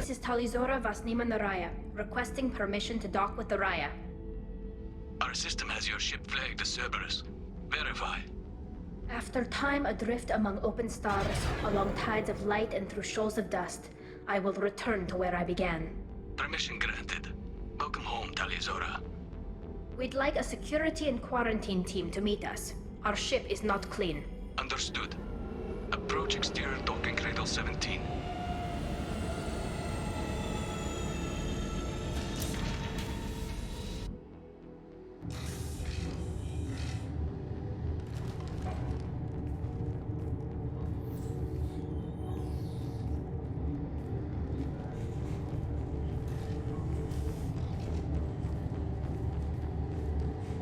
This is Talizora Vasnima Naraya, requesting permission to dock with the Raya. Our system has your ship flagged as Cerberus. Verify. After time adrift among open stars, along tides of light and through shoals of dust, I will return to where I began. Permission granted. Welcome home, Talizora. We'd like a security and quarantine team to meet us. Our ship is not clean. Understood. Approach exterior docking cradle 17.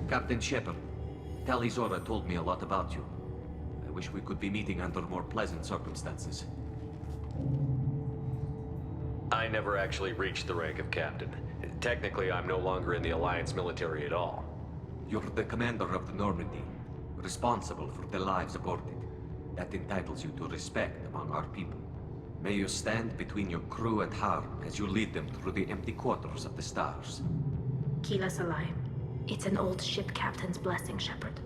Captain Shepard, Talizora told me a lot about you. I wish we could be meeting under more pleasant circumstances. I never actually reached the rank of captain. Technically, I'm no longer in the Alliance military at all. You're the commander of the Normandy, responsible for the lives aboard it. That entitles you to respect among our people. May you stand between your crew and harm as you lead them through the empty quarters of the stars. Kila Salai. It's an old ship captain's blessing, Shepard.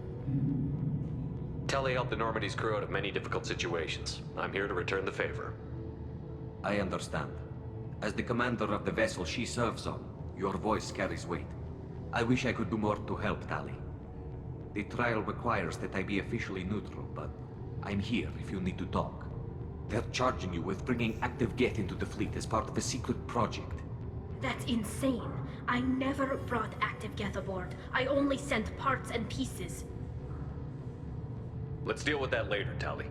Tali helped the Normandy's crew out of many difficult situations. I'm here to return the favor. I understand. As the commander of the vessel she serves on, your voice carries weight. I wish I could do more to help Tali. The trial requires that I be officially neutral, but I'm here if you need to talk. They're charging you with bringing active Geth into the fleet as part of a secret project. That's insane. I never brought active Geth aboard. I only sent parts and pieces. Let's deal with that later, Tali.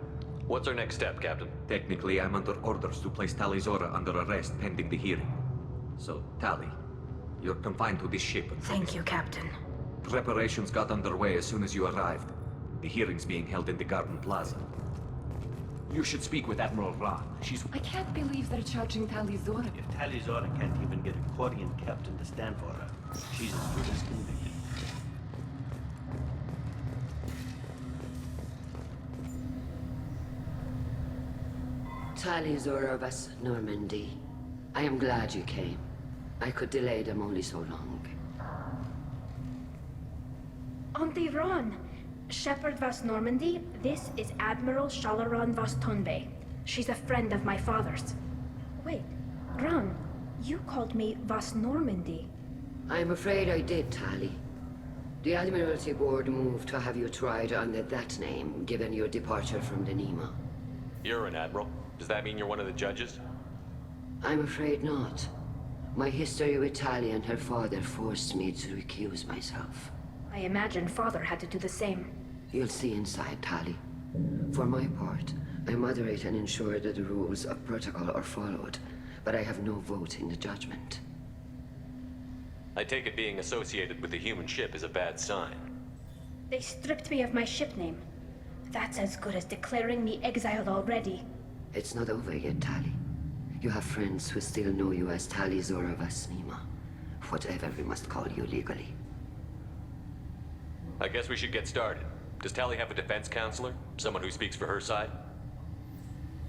What's our next step, Captain? Technically, I'm under orders to place Talizora under arrest pending the hearing. So, Tali, you're confined to this ship. Thank you, Captain. Preparations got underway as soon as you arrived. The hearing's being held in the Garden Plaza. You should speak with Admiral Ra. She's... I can't believe they're charging Talizora. If Talizora can't even get a Quarian captain to stand for her, she's as good as convicted. Talizora of us, Normandy. I am glad you came. I could delay them only so long. Auntie Ron! Shepard Vas Normandy, this is Admiral Shalaran Vas Tonbe. She's a friend of my father's. Wait, Ron, you called me Vas Normandy. I'm afraid I did, Tali. The Admiralty Board moved to have you tried under that name, given your departure from the Nima. You're an admiral. Does that mean you're one of the judges? I'm afraid not. My history with Tali and her father forced me to recuse myself. I imagine father had to do the same. You'll see inside, Tali. For my part, I moderate and ensure that the rules of protocol are followed, but I have no vote in the judgment. I take it being associated with the human ship is a bad sign. They stripped me of my ship name. That's as good as declaring me exiled already. It's not over yet, Tali. You have friends who still know you as Talizora Vasnima. Whatever we must call you legally. I guess we should get started. Does Tali have a defense counselor? Someone who speaks for her side?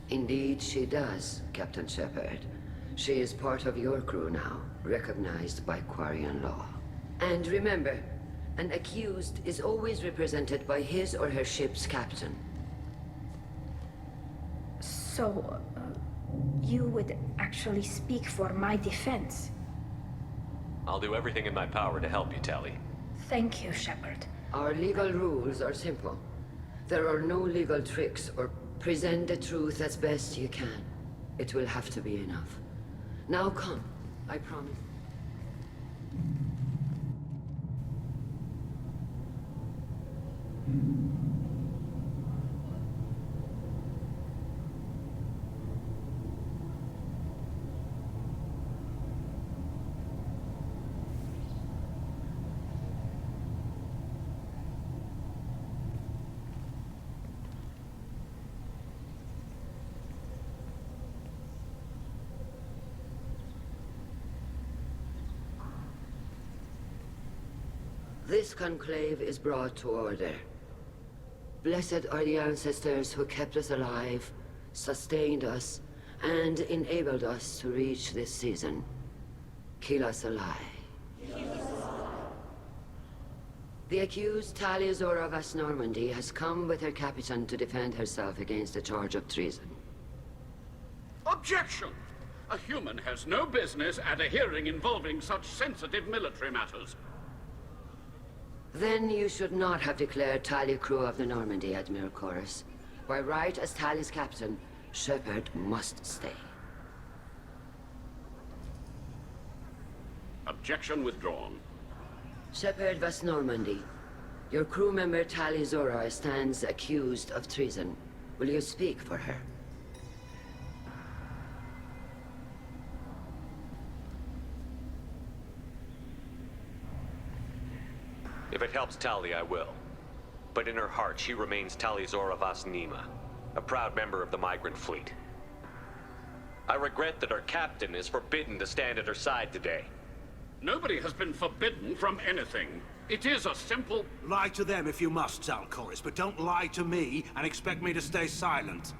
Indeed she does, Captain Shepard. She is part of your crew now, recognized by Quarian law. And remember, an accused is always represented by his or her ship's captain. So, you would actually speak for my defense? I'll do everything in my power to help you, Tali. Thank you, Shepard. Our legal rules are simple. There are no legal tricks or present the truth as best you can. It will have to be enough. Now come, I promise. This conclave is brought to order. Blessed are the ancestors who kept us alive, sustained us, and enabled us to reach this season. Kilas Alai. The accused Talia Zora of West Normandy has come with her captain to defend herself against a charge of treason. Objection! A human has no business at a hearing involving such sensitive military matters. Then you should not have declared Talia crew of the Normandy, Admiral Chorus. By right as Talia's captain, Shepard must stay. Objection withdrawn. Shepard West Normandy, your crew member Talia Zora stands accused of treason. Will you speak for her? If it helps Tali, I will. But in her heart, she remains Tali Zora Vas Nima, a proud member of the migrant fleet. I regret that our captain is forbidden to stand at her side today. Nobody has been forbidden from anything. It is a simple... Lie to them if you must, Zalcoris, but don't lie to me and expect me to stay silent.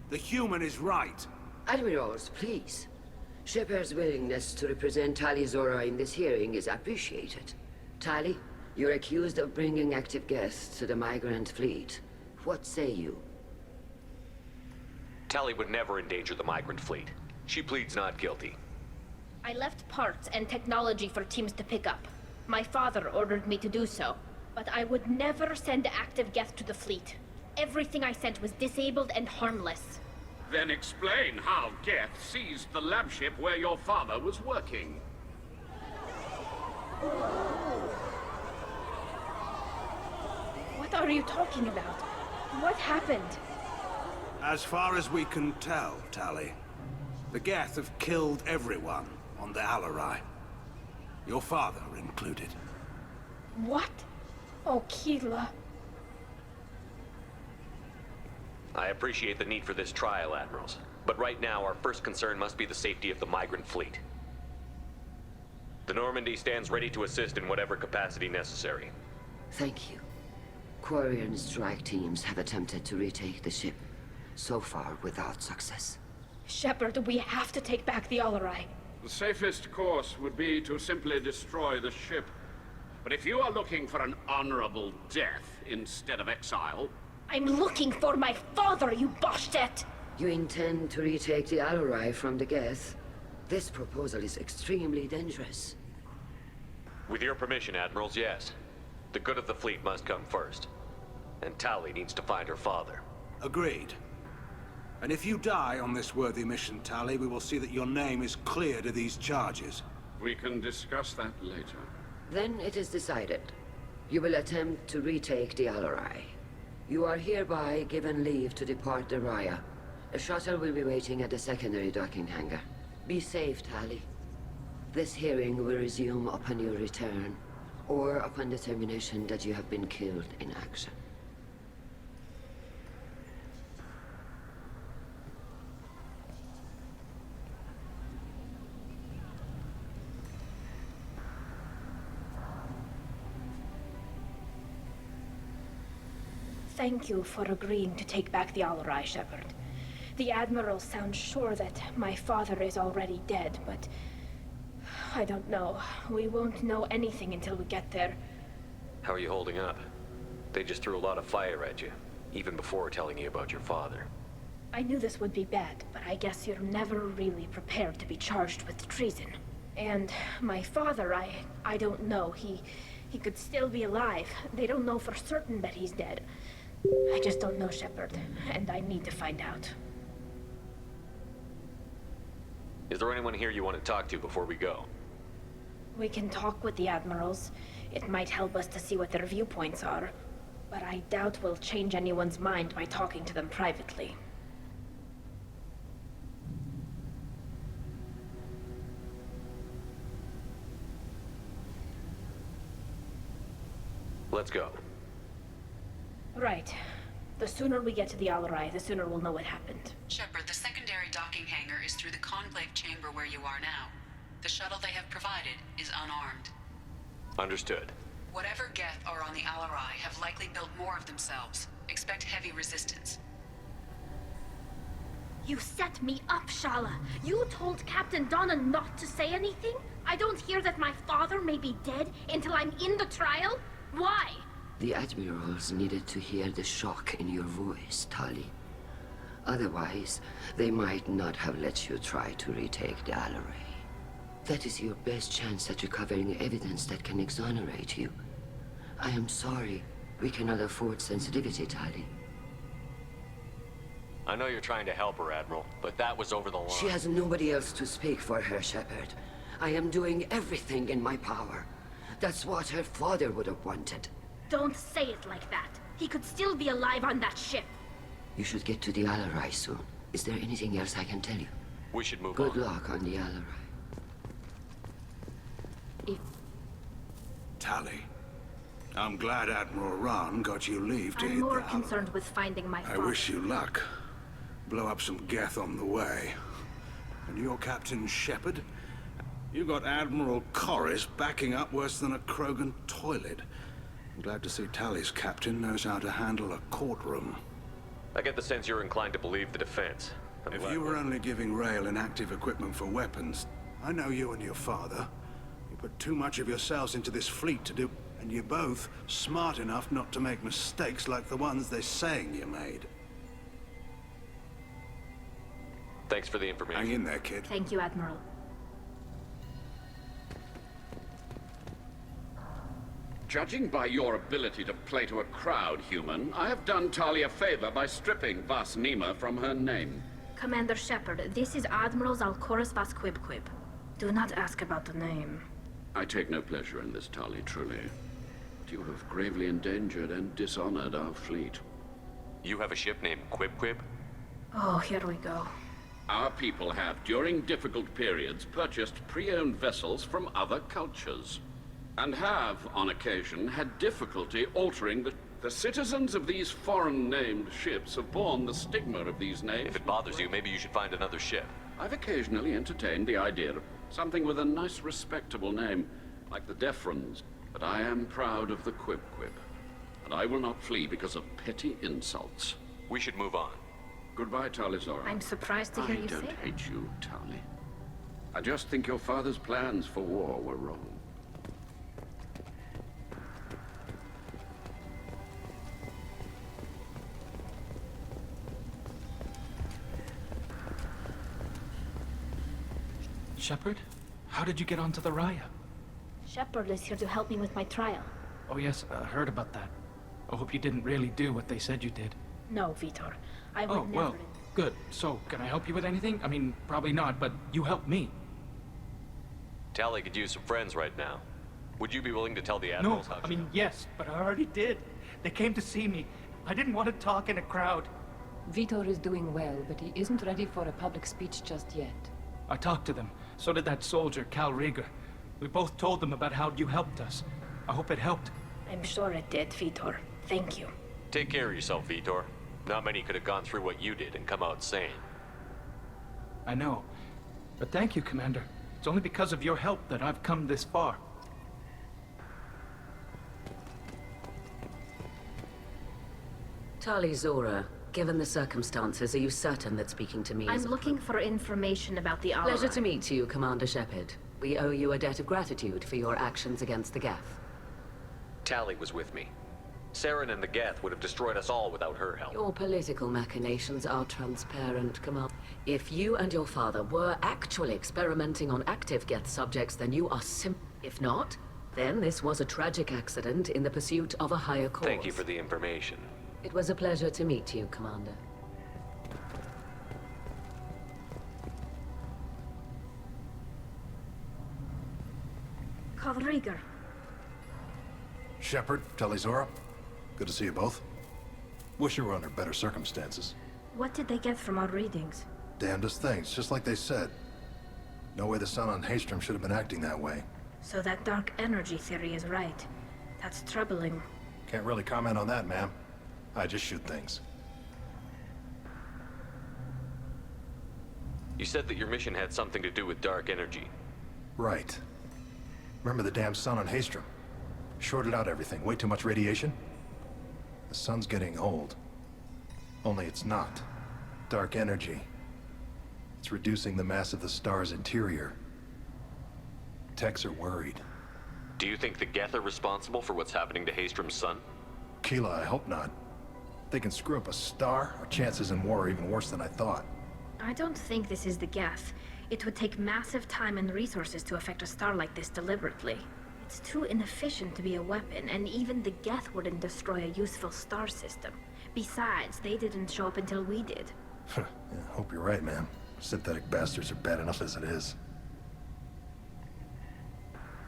The human is right. Admirals, please. Shepard's willingness to represent Tali Zora in this hearing is appreciated. Tali, you're accused of bringing active guests to the migrant fleet. What say you? Tali would never endanger the migrant fleet. She pleads not guilty. I left parts and technology for teams to pick up. My father ordered me to do so, but I would never send active guests to the fleet. Everything I sent was disabled and harmless. Then explain how Geth seized the lab ship where your father was working. What are you talking about? What happened? As far as we can tell, Tali, the Geth have killed everyone on the Alarai. Your father included. What? Oh, Keela. I appreciate the need for this trial, Admirals. But right now, our first concern must be the safety of the migrant fleet. The Normandy stands ready to assist in whatever capacity necessary. Thank you. Quarian strike teams have attempted to retake the ship, so far without success. Shepard, we have to take back the Alarai. The safest course would be to simply destroy the ship. But if you are looking for an honorable death instead of exile... I'm looking for my father, you Boshtet! You intend to retake the Alarai from the Geth? This proposal is extremely dangerous. With your permission, Admirals, yes. The good of the fleet must come first. And Tali needs to find her father. Agreed. And if you die on this worthy mission, Tali, we will see that your name is cleared of these charges. We can discuss that later. Then it is decided. You will attempt to retake the Alarai. You are hereby given leave to depart the Raya. A shuttle will be waiting at the secondary docking hangar. Be safe, Tali. This hearing will resume upon your return, or upon determination that you have been killed in action. Thank you for agreeing to take back the Alarai, Shepard. The Admiral sounds sure that my father is already dead, but... I don't know. We won't know anything until we get there. How are you holding up? They just threw a lot of fire at you, even before telling you about your father. I knew this would be bad, but I guess you're never really prepared to be charged with treason. And my father, I don't know. He could still be alive. They don't know for certain that he's dead. I just don't know, Shepard, and I need to find out. Is there anyone here you want to talk to before we go? We can talk with the Admirals. It might help us to see what their viewpoints are. But I doubt we'll change anyone's mind by talking to them privately. Let's go. Right. The sooner we get to the Alarai, the sooner we'll know what happened. Shepard, the secondary docking hangar is through the conclave chamber where you are now. The shuttle they have provided is unarmed. Understood. Whatever Geth are on the Alarai have likely built more of themselves. Expect heavy resistance. You set me up, Shala. You told Captain Donna not to say anything? I don't hear that my father may be dead until I'm in the trial? Why? The admirals needed to hear the shock in your voice, Tali. Otherwise, they might not have let you try to retake the Alarai. That is your best chance at recovering evidence that can exonerate you. I am sorry. We cannot afford sensitivity, Tali. I know you're trying to help her, Admiral, but that was over the line. She has nobody else to speak for her, Shepard. I am doing everything in my power. That's what her father would have wanted. Don't say it like that. He could still be alive on that ship. You should get to the Alarai soon. Is there anything else I can tell you? We should move on. Good luck on the Alarai. Tali, I'm glad Admiral Rahn got you leave to I'm hit more the Alarai. concerned with finding my I father. wish you luck. Blow up some Geth on the way. And you're Captain Shepard? You got Admiral Corris backing up worse than a Krogan toilet. I'm glad to see Tali's captain knows how to handle a courtroom. I get the sense you're inclined to believe the defense. If you were only giving Rail inactive equipment for weapons, I know you and your father. You put too much of yourselves into this fleet to do, and you're both smart enough not to make mistakes like the ones they're saying you made. Thanks for the information. Hang in there, kid. Thank you, Admiral. Judging by your ability to play to a crowd, human, I have done Tali a favor by stripping Vas Nima from her name. Commander Shepard, this is Admiral Zalkoris Vas Quibquib. Do not ask about the name. I take no pleasure in this, Tali, truly. But you have gravely endangered and dishonored our fleet. You have a ship named Quib? Oh, here we go. Our people have, during difficult periods, purchased pre-owned vessels from other cultures. And have, on occasion, had difficulty altering the citizens of these foreign-named ships have borne the stigma of these names. If it bothers you, maybe you should find another ship. I've occasionally entertained the idea of something with a nice, respectable name, like the Defrons. But I am proud of the Quib, and I will not flee because of petty insults. We should move on. Goodbye, Tali Zora. I'm surprised to hear you say I don't that. hate you, Tali. I just think your father's plans for war were wrong. Shepard? How did you get onto the Raya? Shepard is here to help me with my trial. Oh yes, I heard about that. I hope you didn't really do what they said you did. No, Vitor. I would Oh, never... well, good. So, can I help you with anything? I mean, probably not, but you helped me. Tali could use some friends right now. Would you be willing to tell the No, admirals how I mean, yes, but I already did. They came to see me. I didn't want to talk in a crowd. Vitor is doing well, but he isn't ready for a public speech just yet. I talked to them. So did that soldier, Cal Rieger. We both told them about how you helped us. I hope it helped. I'm sure it did, Vitor. Thank you. Take care of yourself, Vitor. Not many could have gone through what you did and come out sane. I know. But thank you, Commander. It's only because of your help that I've come this far. Tali Zora, given the circumstances, are you certain that speaking to me I'm is a looking for information about the Alarai. pleasure to meet you, Commander Shepard. We owe you a debt of gratitude for your actions against the Geth. Tali was with me. Saren and the Geth would have destroyed us all without her help. Your political machinations are transparent, Commander. If you and your father were actually experimenting on active Geth subjects, then you are If not, then this was a tragic accident in the pursuit of a higher cause. Thank you for the information. It was a pleasure to meet you, Commander. Cal Rieger. Shepard, Tali Zora, good to see you both. Wish you were under better circumstances. What did they get from our readings? Damnedest things, just like they said. No way the sun on Haystrom should have been acting that way. So that dark energy theory is right. That's troubling. Can't really comment on that, ma'am. I just shoot things. You said that your mission had something to do with dark energy. Right. Remember the damn sun on Haystrom? Shorted out everything. Way too much radiation? The sun's getting old. Only it's not. Dark energy. It's reducing the mass of the star's interior. Techs are worried. Do you think the Geth are responsible for what's happening to Haystrom's son? Keela, I hope not. If they can screw up a star, our chances in war are even worse than I thought. I don't think this is the Geth. It would take massive time and resources to affect a star like this deliberately. It's too inefficient to be a weapon, and even the Geth wouldn't destroy a useful star system. Besides, they didn't show up until we did. Yeah, hope you're right, man. Synthetic bastards are bad enough as it is.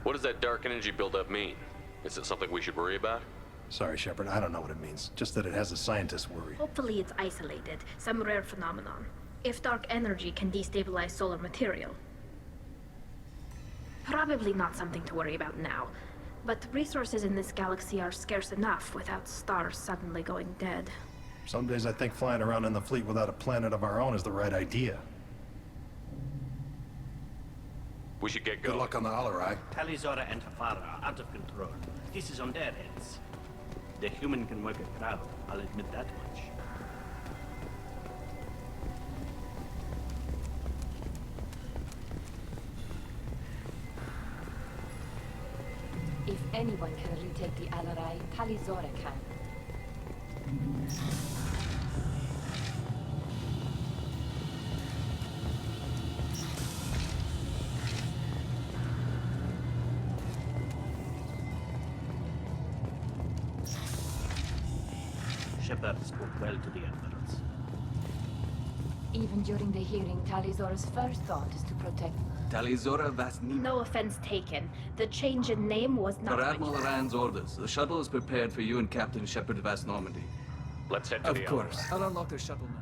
What does that dark energy buildup mean? Is it something we should worry about? Sorry, Shepard, I don't know what it means. Just that it has the scientists worried. Hopefully it's isolated, some rare phenomenon. If dark energy can destabilize solar material. Probably not something to worry about now. But resources in this galaxy are scarce enough without stars suddenly going dead. Some days I think flying around in the fleet without a planet of our own is the right idea. We should get going. Good luck on the Alarai. Talizora and Hafara are out of control. This is on their heads. The human can work a crowd, I'll admit that much. If anyone can retake the Alarai, Talizora can. Shepard spoke well to the Emeralds. Even during the hearing, Talizora's first thought is to protect... Talizora Vasnina. No offense taken. The change in name was not... Per Admiral Rand's orders, the shuttle is prepared for you and Captain Shepard Vas Normandy. Let's head to the Of course. Alarai. I'll unlock the shuttle now.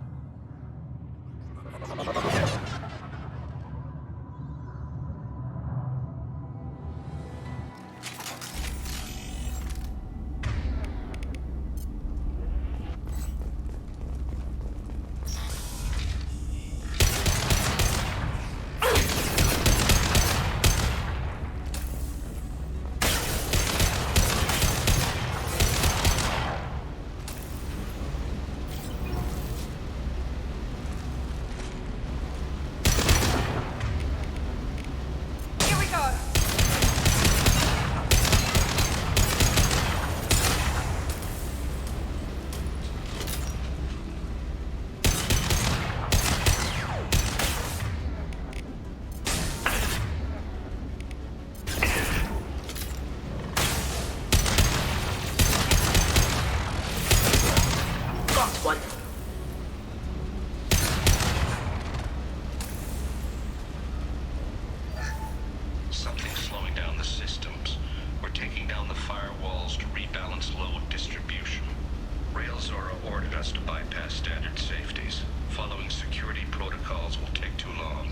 Something's slowing down the systems. We're taking down the firewalls to rebalance load distribution. Railzora ordered us to bypass standard safeties. Following security protocols will take too long.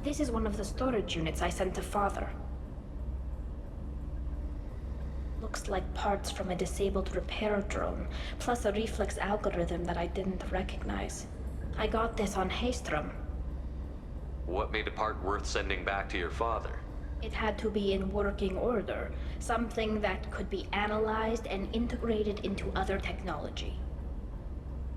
This is one of the storage units I sent to Father. Looks like parts from a disabled repair drone, plus a reflex algorithm that I didn't recognize. I got this on Haystrom. What made a part worth sending back to your father? It had to be in working order, something that could be analyzed and integrated into other technology.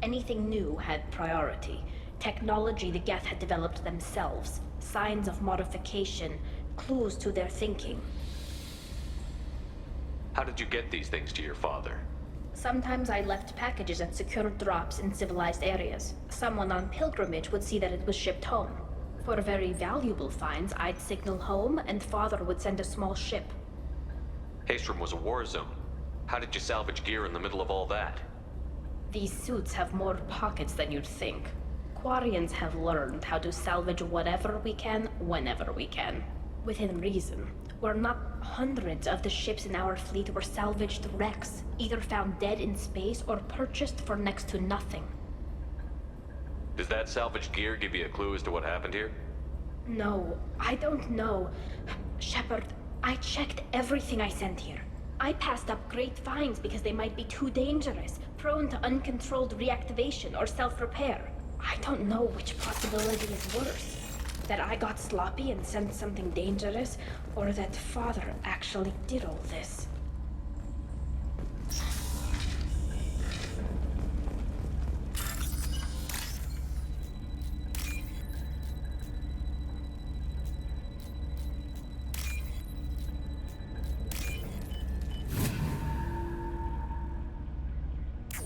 Anything new had priority. Technology the Geth had developed themselves, signs of modification, clues to their thinking. How did you get these things to your father? Sometimes I left packages at secure drops in civilized areas. Someone on pilgrimage would see that it was shipped home. For very valuable finds, I'd signal home, and Father would send a small ship. Haestrom was a war zone. How did you salvage gear in the middle of all that? These suits have more pockets than you'd think. Quarians have learned how to salvage whatever we can, whenever we can. Within reason. Where not hundreds of the ships in our fleet were salvaged wrecks, either found dead in space or purchased for next to nothing. Does that salvaged gear give you a clue as to what happened here? No, I don't know. Shepard, I checked everything I sent here. I passed up great finds because they might be too dangerous, prone to uncontrolled reactivation or self-repair. I don't know which possibility is worse. That I got sloppy and sent something dangerous, or that Father actually did all this.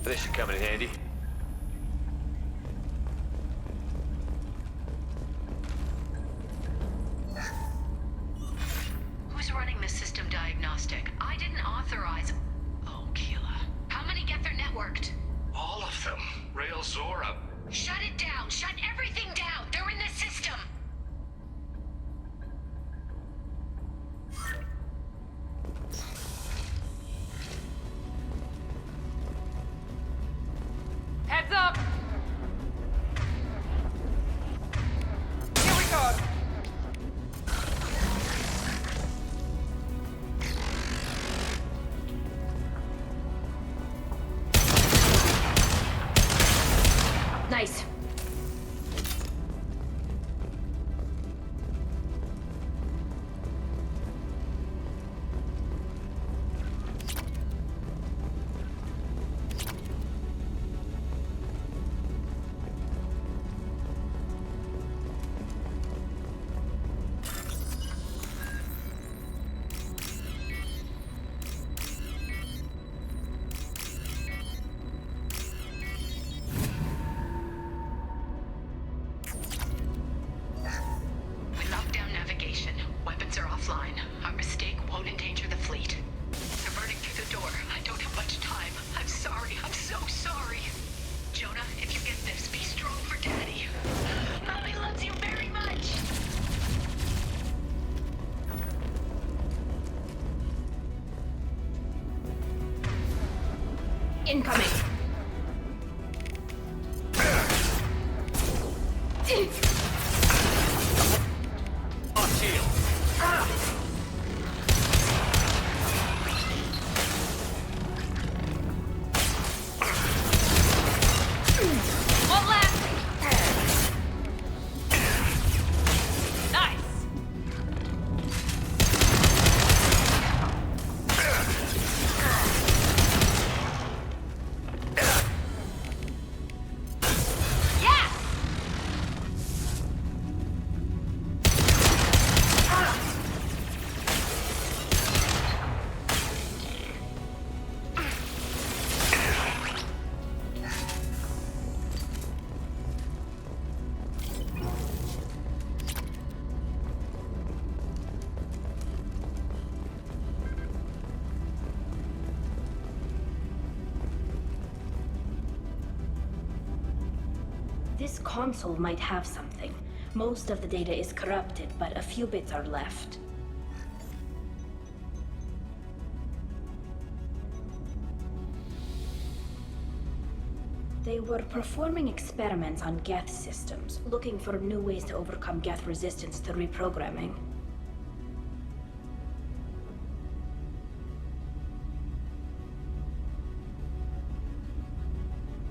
This should come in handy. Who's running the system diagnostic? I didn't authorize... Oh, Keela. How many get their networked? All of them. Rail Zora. Shut it down! Shut everything down! They're in the system! Heads up! Here we go! Nice. We locked down navigation. Weapons are offline. Our mistake won't endanger the fleet. They're burning through the door. I don't have much time. I'm sorry. I'm so sorry. Jonah, if you get this, be strong for Daddy. Mommy loves you very much. Incoming. On shield. One left! Nice! Yes! This console might have something. Most of the data is corrupted, but a few bits are left. They were performing experiments on Geth systems, looking for new ways to overcome Geth resistance to reprogramming.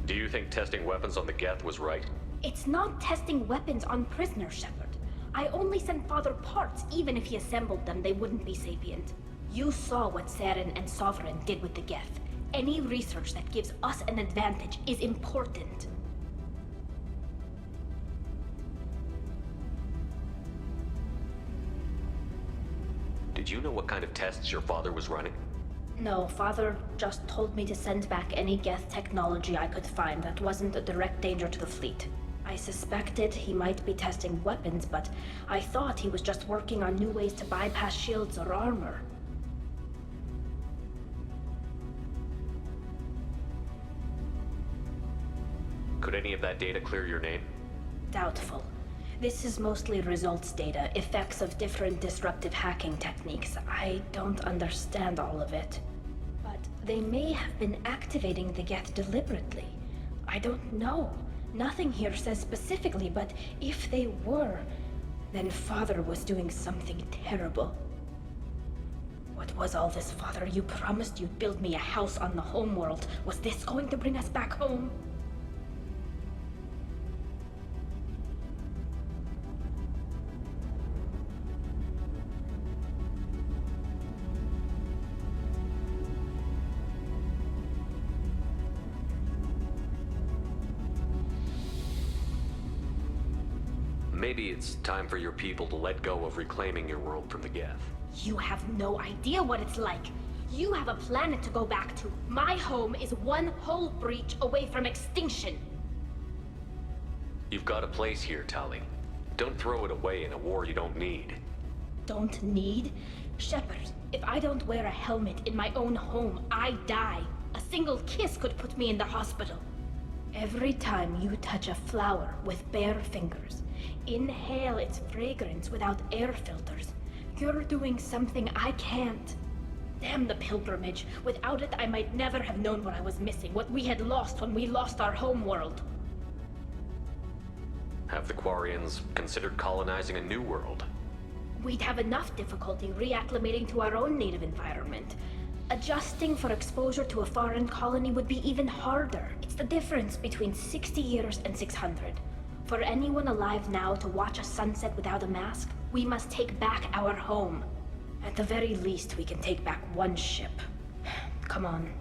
Do you think testing weapons on the Geth was right? It's not testing weapons on prisoners, Shepard. I only sent Father parts. Even if he assembled them, they wouldn't be sapient. You saw what Saren and Sovereign did with the Geth. Any research that gives us an advantage is important. Did you know what kind of tests your father was running? No, Father just told me to send back any Geth technology I could find that wasn't a direct danger to the fleet. I suspected he might be testing weapons, but I thought he was just working on new ways to bypass shields or armor. Could any of that data clear your name? Doubtful. This is mostly results data, effects of different disruptive hacking techniques. I don't understand all of it. But they may have been activating the Geth deliberately. I don't know. Nothing here says specifically, but if they were, then Father was doing something terrible. What was all this, Father? You promised you'd build me a house on the homeworld. Was this going to bring us back home? Maybe it's time for your people to let go of reclaiming your world from the Geth. You have no idea what it's like. You have a planet to go back to. My home is one hull breach away from extinction. You've got a place here, Tali. Don't throw it away in a war you don't need. Don't need? Shepard, if I don't wear a helmet in my own home, I die. A single kiss could put me in the hospital. Every time you touch a flower with bare fingers, inhale its fragrance without air filters, you're doing something I can't. Damn the pilgrimage. Without it, I might never have known what I was missing, what we had lost when we lost our homeworld. Have the Quarians considered colonizing a new world? We'd have enough difficulty reacclimating to our own native environment. Adjusting for exposure to a foreign colony would be even harder. It's the difference between 60 years and 600. For anyone alive now to watch a sunset without a mask, we must take back our home. At the very least, we can take back one ship. Come on.